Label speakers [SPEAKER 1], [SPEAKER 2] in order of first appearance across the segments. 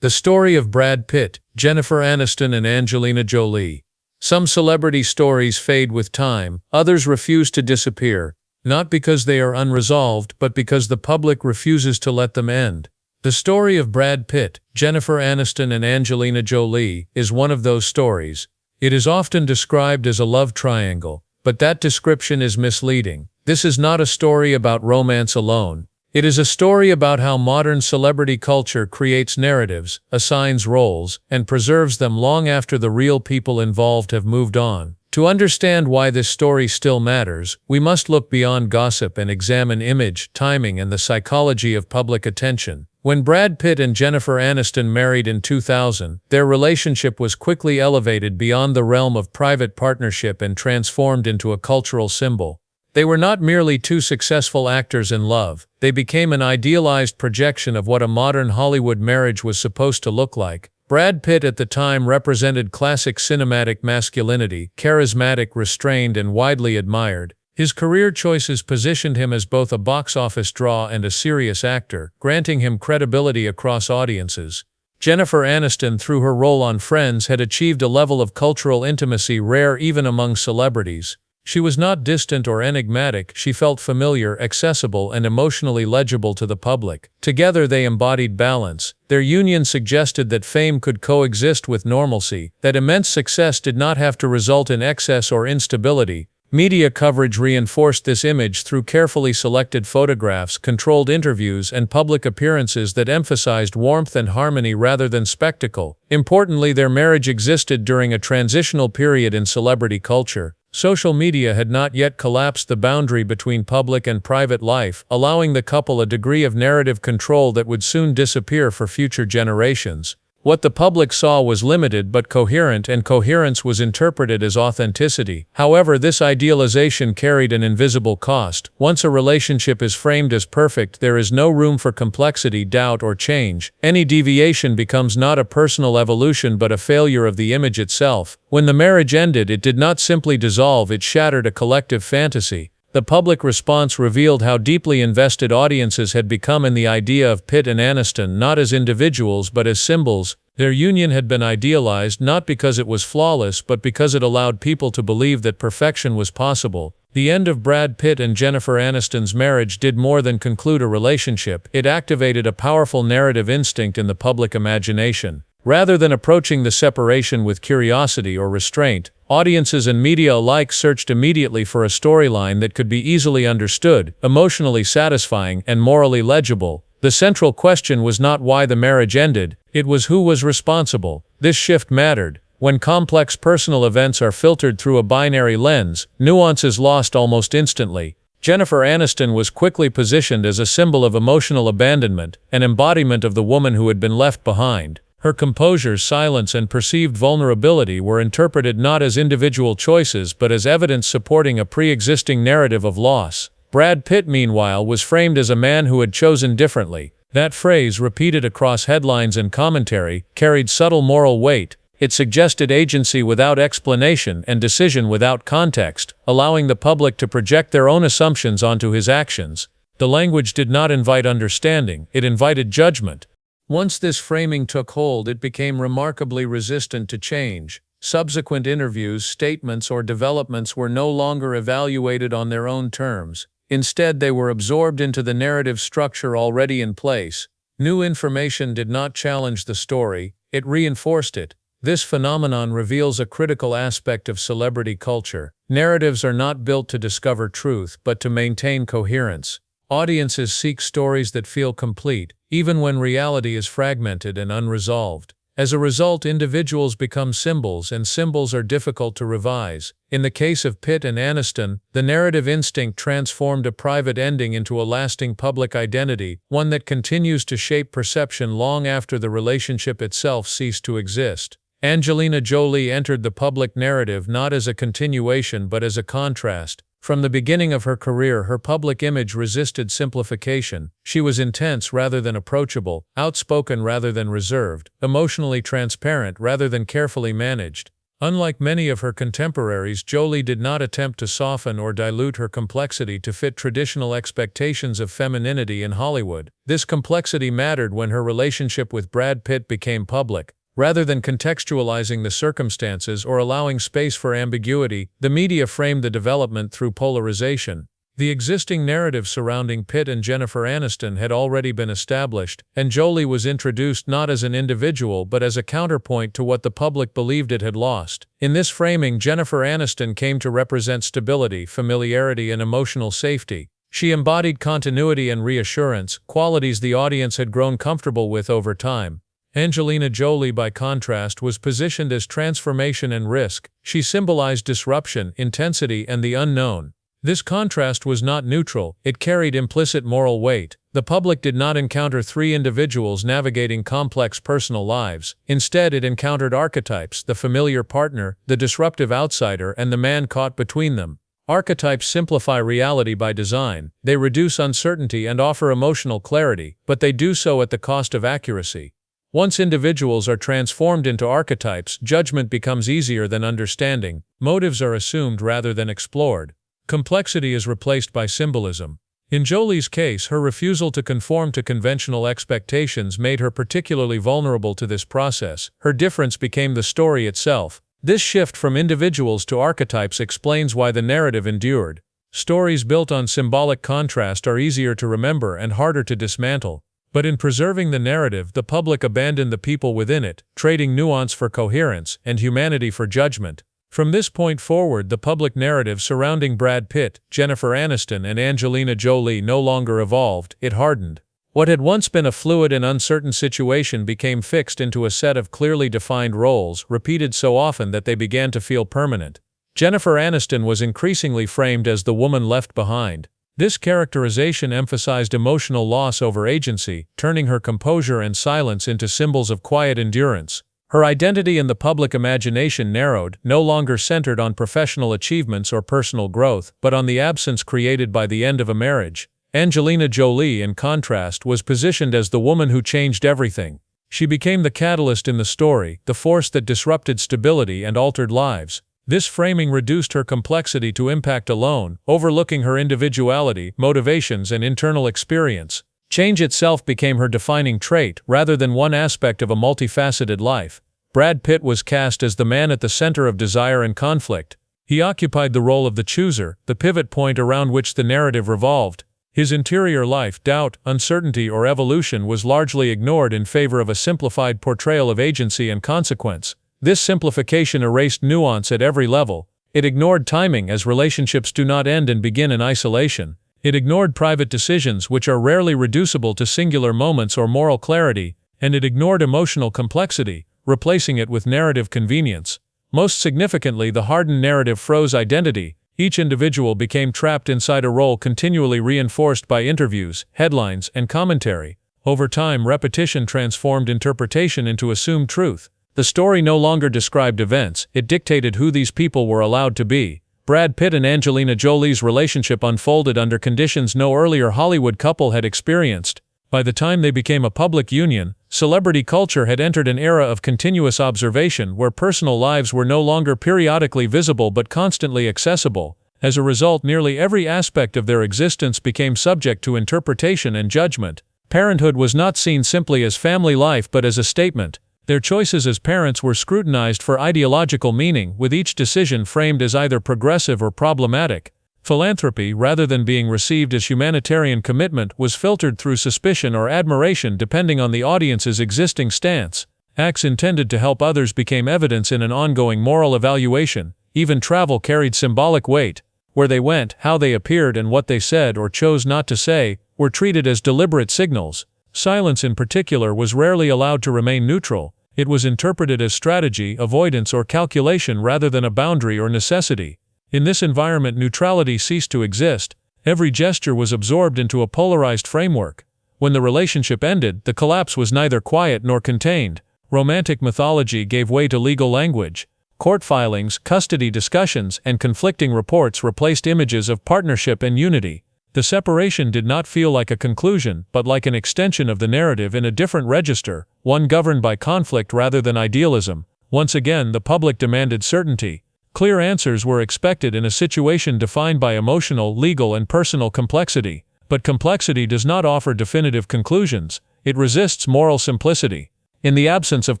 [SPEAKER 1] The story of Brad Pitt, Jennifer Aniston, and Angelina Jolie. Some celebrity stories fade with time, others refuse to disappear, not because they are unresolved but because the public refuses to let them end. The story of Brad Pitt, Jennifer Aniston, and Angelina Jolie is one of those stories. It is often described as a love triangle, but that description is misleading. This is not a story about romance alone. It is a story about how modern celebrity culture creates narratives, assigns roles, and preserves them long after the real people involved have moved on. To understand why this story still matters, we must look beyond gossip and examine image, timing, and the psychology of public attention. When Brad Pitt and Jennifer Aniston married in 2000, their relationship was quickly elevated beyond the realm of private partnership and transformed into a cultural symbol. They were not merely two successful actors in love, they became an idealized projection of what a modern Hollywood marriage was supposed to look like. Brad Pitt at the time represented classic cinematic masculinity, charismatic, restrained, and widely admired. His career choices positioned him as both a box office draw and a serious actor, granting him credibility across audiences. Jennifer Aniston, through her role on Friends, had achieved a level of cultural intimacy rare even among celebrities. She was not distant or enigmatic, she felt familiar, accessible, and emotionally legible to the public. Together they embodied balance. Their union suggested that fame could coexist with normalcy, that immense success did not have to result in excess or instability. Media coverage reinforced this image through carefully selected photographs, controlled interviews, and public appearances that emphasized warmth and harmony rather than spectacle. Importantly, their marriage existed during a transitional period in celebrity culture. Social media had not yet collapsed the boundary between public and private life, allowing the couple a degree of narrative control that would soon disappear for future generations. What the public saw was limited but coherent, and coherence was interpreted as authenticity. However, this idealization carried an invisible cost. Once a relationship is framed as perfect, there is no room for complexity, doubt, or change. Any deviation becomes not a personal evolution but a failure of the image itself. When the marriage ended, it did not simply dissolve, it shattered a collective fantasy. The public response revealed how deeply invested audiences had become in the idea of Pitt and Aniston, not as individuals but as symbols. Their union had been idealized not because it was flawless but because it allowed people to believe that perfection was possible. The end of Brad Pitt and Jennifer Aniston's marriage did more than conclude a relationship, it activated a powerful narrative instinct in the public imagination. Rather than approaching the separation with curiosity or restraint, audiences and media alike searched immediately for a storyline that could be easily understood, emotionally satisfying, and morally legible. The central question was not why the marriage ended, it was who was responsible. This shift mattered. When complex personal events are filtered through a binary lens, nuance is lost almost instantly. Jennifer Aniston was quickly positioned as a symbol of emotional abandonment, an embodiment of the woman who had been left behind. Her composure, silence, and perceived vulnerability were interpreted not as individual choices but as evidence supporting a pre-existing narrative of loss. Brad Pitt, meanwhile, was framed as a man who had chosen differently. That phrase, repeated across headlines and commentary, carried subtle moral weight. It suggested agency without explanation and decision without context, allowing the public to project their own assumptions onto his actions. The language did not invite understanding, it invited judgment. Once this framing took hold, it became remarkably resistant to change. Subsequent interviews, statements, or developments were no longer evaluated on their own terms. Instead, they were absorbed into the narrative structure already in place. New information did not challenge the story, it reinforced it. This phenomenon reveals a critical aspect of celebrity culture. Narratives are not built to discover truth, but to maintain coherence. Audiences seek stories that feel complete, even when reality is fragmented and unresolved. As a result, individuals become symbols, and symbols are difficult to revise. In the case of Pitt and Aniston, the narrative instinct transformed a private ending into a lasting public identity, one that continues to shape perception long after the relationship itself ceased to exist. Angelina Jolie entered the public narrative not as a continuation but as a contrast. From the beginning of her career, her public image resisted simplification. She was intense rather than approachable, outspoken rather than reserved, emotionally transparent rather than carefully managed. Unlike many of her contemporaries, Jolie did not attempt to soften or dilute her complexity to fit traditional expectations of femininity in Hollywood. This complexity mattered when her relationship with Brad Pitt became public. Rather than contextualizing the circumstances or allowing space for ambiguity, the media framed the development through polarization. The existing narrative surrounding Pitt and Jennifer Aniston had already been established, and Jolie was introduced not as an individual but as a counterpoint to what the public believed it had lost. In this framing, Jennifer Aniston came to represent stability, familiarity, and emotional safety. She embodied continuity and reassurance, qualities the audience had grown comfortable with over time. Angelina Jolie, by contrast, was positioned as transformation and risk. She symbolized disruption, intensity, and the unknown. This contrast was not neutral, it carried implicit moral weight. The public did not encounter three individuals navigating complex personal lives. Instead, it encountered archetypes: the familiar partner, the disruptive outsider, and the man caught between them. Archetypes simplify reality by design. They reduce uncertainty and offer emotional clarity, but they do so at the cost of accuracy. Once individuals are transformed into archetypes, judgment becomes easier than understanding. Motives are assumed rather than explored. Complexity is replaced by symbolism. In Jolie's case, her refusal to conform to conventional expectations made her particularly vulnerable to this process. Her difference became the story itself. This shift from individuals to archetypes explains why the narrative endured. Stories built on symbolic contrast are easier to remember and harder to dismantle. But in preserving the narrative, the public abandoned the people within it, trading nuance for coherence and humanity for judgment. From this point forward, the public narrative surrounding Brad Pitt, Jennifer Aniston, and Angelina Jolie no longer evolved, it hardened. What had once been a fluid and uncertain situation became fixed into a set of clearly defined roles, repeated so often that they began to feel permanent. Jennifer Aniston was increasingly framed as the woman left behind. This characterization emphasized emotional loss over agency, turning her composure and silence into symbols of quiet endurance. Her identity in the public imagination narrowed, no longer centered on professional achievements or personal growth, but on the absence created by the end of a marriage. Angelina Jolie, in contrast, was positioned as the woman who changed everything. She became the catalyst in the story, the force that disrupted stability and altered lives. This framing reduced her complexity to impact alone, overlooking her individuality, motivations, and internal experience. Change itself became her defining trait, rather than one aspect of a multifaceted life. Brad Pitt was cast as the man at the center of desire and conflict. He occupied the role of the chooser, the pivot point around which the narrative revolved. His interior life, doubt, uncertainty, or evolution was largely ignored in favor of a simplified portrayal of agency and consequence. This simplification erased nuance at every level. It ignored timing, as relationships do not end and begin in isolation. It ignored private decisions, which are rarely reducible to singular moments or moral clarity, and it ignored emotional complexity, replacing it with narrative convenience. Most significantly, the hardened narrative froze identity. Each individual became trapped inside a role continually reinforced by interviews, headlines, and commentary. Over time, repetition transformed interpretation into assumed truth. The story no longer described events, it dictated who these people were allowed to be. Brad Pitt and Angelina Jolie's relationship unfolded under conditions no earlier Hollywood couple had experienced. By the time they became a public union, celebrity culture had entered an era of continuous observation where personal lives were no longer periodically visible but constantly accessible. As a result, nearly every aspect of their existence became subject to interpretation and judgment. Parenthood was not seen simply as family life but as a statement. Their choices as parents were scrutinized for ideological meaning, with each decision framed as either progressive or problematic. Philanthropy, rather than being received as humanitarian commitment, was filtered through suspicion or admiration depending on the audience's existing stance. Acts intended to help others became evidence in an ongoing moral evaluation. Even travel carried symbolic weight. Where they went, how they appeared, and what they said or chose not to say were treated as deliberate signals. Silence in particular was rarely allowed to remain neutral. It was interpreted as strategy, avoidance, or calculation rather than a boundary or necessity. In this environment, neutrality ceased to exist. Every gesture was absorbed into a polarized framework. When the relationship ended, the collapse was neither quiet nor contained. Romantic mythology gave way to legal language. Court filings, custody discussions, and conflicting reports replaced images of partnership and unity. The separation did not feel like a conclusion, but like an extension of the narrative in a different register, one governed by conflict rather than idealism. Once again, the public demanded certainty. Clear answers were expected in a situation defined by emotional, legal, and personal complexity. But complexity does not offer definitive conclusions. It resists moral simplicity. In the absence of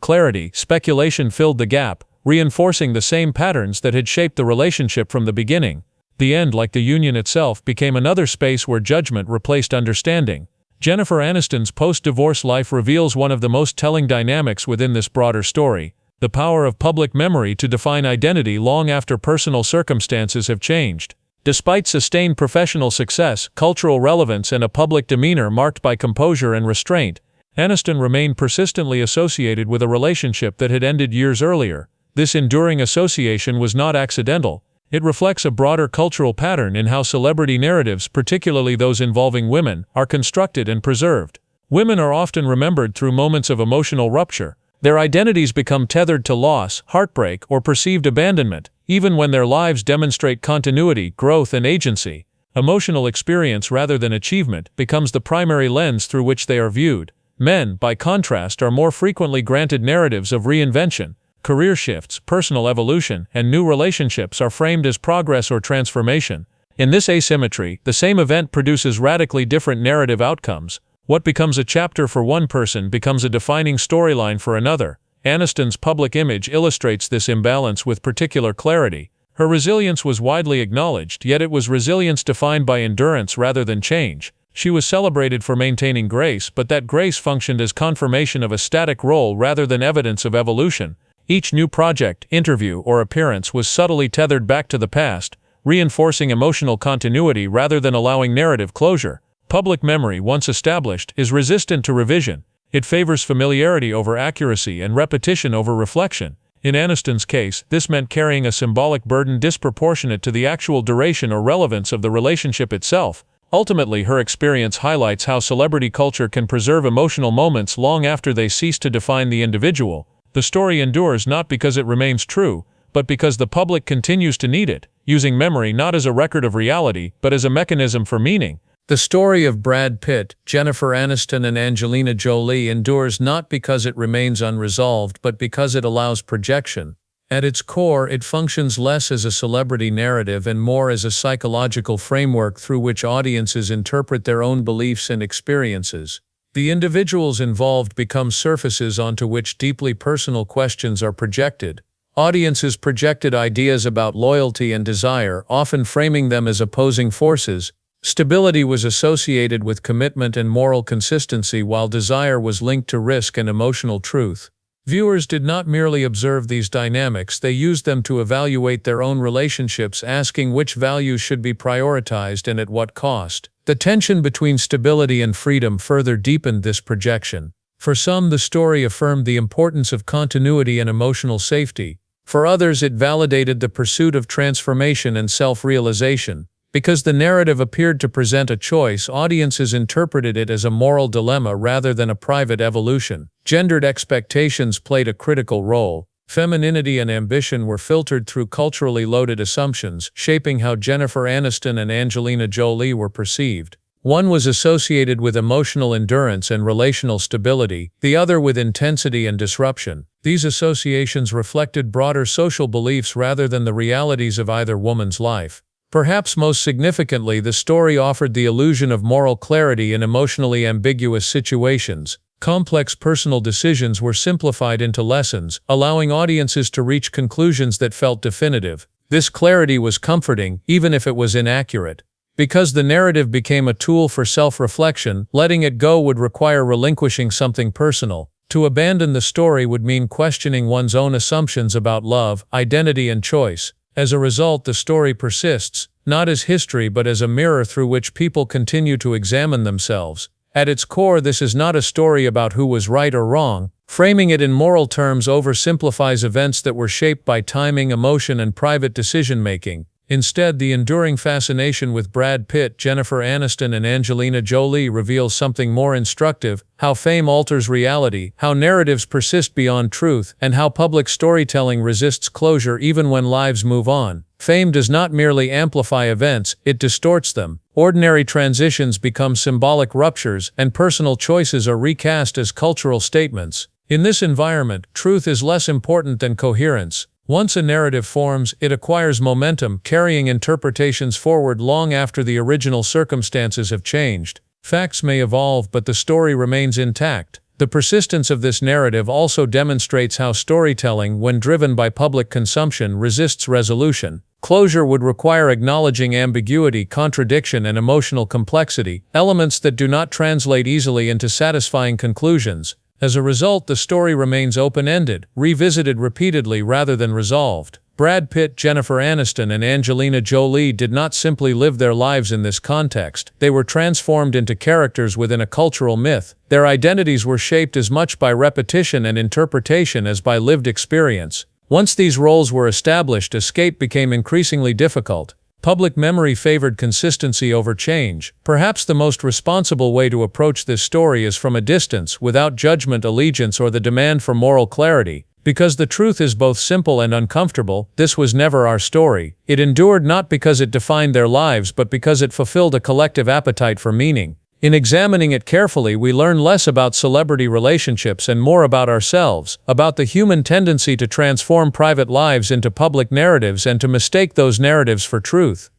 [SPEAKER 1] clarity, speculation filled the gap, reinforcing the same patterns that had shaped the relationship from the beginning. The end, like the union itself, became another space where judgment replaced understanding. Jennifer Aniston's post-divorce life reveals one of the most telling dynamics within this broader story: the power of public memory to define identity long after personal circumstances have changed. Despite sustained professional success, cultural relevance, and a public demeanor marked by composure and restraint, Aniston remained persistently associated with a relationship that had ended years earlier. This enduring association was not accidental. It reflects a broader cultural pattern in how celebrity narratives, particularly those involving women, are constructed and preserved. Women are often remembered through moments of emotional rupture. Their identities become tethered to loss, heartbreak, or perceived abandonment, even when their lives demonstrate continuity, growth, and agency. Emotional experience rather than achievement becomes the primary lens through which they are viewed. Men, by contrast, are more frequently granted narratives of reinvention. Career shifts, personal evolution, and new relationships are framed as progress or transformation. In this asymmetry, the same event produces radically different narrative outcomes. What becomes a chapter for one person becomes a defining storyline for another. Aniston's public image illustrates this imbalance with particular clarity. Her resilience was widely acknowledged, yet it was resilience defined by endurance rather than change. She was celebrated for maintaining grace, but that grace functioned as confirmation of a static role rather than evidence of evolution. Each new project, interview, or appearance was subtly tethered back to the past, reinforcing emotional continuity rather than allowing narrative closure. Public memory, once established, is resistant to revision. It favors familiarity over accuracy and repetition over reflection. In Aniston's case, this meant carrying a symbolic burden disproportionate to the actual duration or relevance of the relationship itself. Ultimately, her experience highlights how celebrity culture can preserve emotional moments long after they cease to define the individual. The story endures not because it remains true, but because the public continues to need it, using memory not as a record of reality, but as a mechanism for meaning. The story of Brad Pitt, Jennifer Aniston, and Angelina Jolie endures not because it remains unresolved, but because it allows projection. At its core, it functions less as a celebrity narrative and more as a psychological framework through which audiences interpret their own beliefs and experiences. The individuals involved become surfaces onto which deeply personal questions are projected. Audiences projected ideas about loyalty and desire, often framing them as opposing forces. Stability was associated with commitment and moral consistency, while desire was linked to risk and emotional truth. Viewers did not merely observe these dynamics, they used them to evaluate their own relationships, asking which values should be prioritized and at what cost. The tension between stability and freedom further deepened this projection. For some, the story affirmed the importance of continuity and emotional safety. For others, it validated the pursuit of transformation and self-realization. Because the narrative appeared to present a choice, audiences interpreted it as a moral dilemma rather than a private evolution. Gendered expectations played a critical role. Femininity and ambition were filtered through culturally loaded assumptions, shaping how Jennifer Aniston and Angelina Jolie were perceived. One was associated with emotional endurance and relational stability, the other with intensity and disruption. These associations reflected broader social beliefs rather than the realities of either woman's life. Perhaps most significantly, the story offered the illusion of moral clarity in emotionally ambiguous situations. Complex personal decisions were simplified into lessons, allowing audiences to reach conclusions that felt definitive. This clarity was comforting, even if it was inaccurate. Because the narrative became a tool for self-reflection, letting it go would require relinquishing something personal. To abandon the story would mean questioning one's own assumptions about love, identity, and choice. As a result, the story persists, not as history but as a mirror through which people continue to examine themselves. At its core, this is not a story about who was right or wrong. Framing it in moral terms oversimplifies events that were shaped by timing, emotion, and private decision-making. Instead, the enduring fascination with Brad Pitt, Jennifer Aniston, and Angelina Jolie reveals something more instructive: how fame alters reality, how narratives persist beyond truth, and how public storytelling resists closure even when lives move on. Fame does not merely amplify events, it distorts them. Ordinary transitions become symbolic ruptures, and personal choices are recast as cultural statements. In this environment, truth is less important than coherence. Once a narrative forms, it acquires momentum, carrying interpretations forward long after the original circumstances have changed. Facts may evolve, but the story remains intact. The persistence of this narrative also demonstrates how storytelling, when driven by public consumption, resists resolution. Closure would require acknowledging ambiguity, contradiction, and emotional complexity, elements that do not translate easily into satisfying conclusions. As a result, the story remains open-ended, revisited repeatedly rather than resolved. Brad Pitt, Jennifer Aniston, and Angelina Jolie did not simply live their lives in this context. They were transformed into characters within a cultural myth. Their identities were shaped as much by repetition and interpretation as by lived experience. Once these roles were established, escape became increasingly difficult. Public memory favored consistency over change. Perhaps the most responsible way to approach this story is from a distance, without judgment, allegiance, or the demand for moral clarity. Because the truth is both simple and uncomfortable, this was never our story. It endured not because it defined their lives, but because it fulfilled a collective appetite for meaning. In examining it carefully, we learn less about celebrity relationships and more about ourselves, about the human tendency to transform private lives into public narratives and to mistake those narratives for truth.